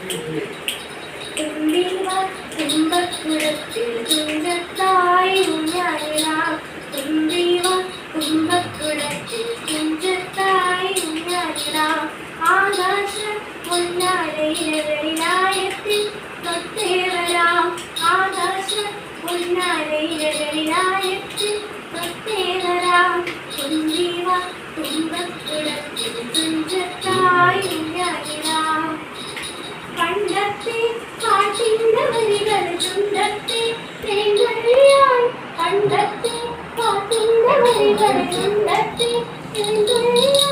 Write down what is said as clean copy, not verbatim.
തുമ്പിവ തുമ്പക്കുടത്തിൽ തുഞ്ചത്തായി ഊഞ്ഞാലിടാം. തുമ്പിവ തുമ്പക്കുടത്തിൽ തുഞ്ചത്തായി ഊഞ്ഞാലിടാം. ആകാശ പൊന്നാരയിലകളിലായത്തിൽ തൊട്ടേ വരാം. ആകാശ പൊന്നാരയിലകളിലായത്തിൽ തൊട്ടേ വരാം. തുമ്പിവ തുമ്പക്കുടത്തിൽ തുഞ്ചത്തായി ഊഞ്ഞാലിടാം. പണ്ടത്തെ പാട്ടിന്റെ വരികൾ ചുണ്ടത്തെ തേൻതുള്ളിയായി. പണ്ടത്തെ പാട്ടിന്റെ വരികൾ ചുണ്ടത്തെ തേൻതുള്ളിയായി.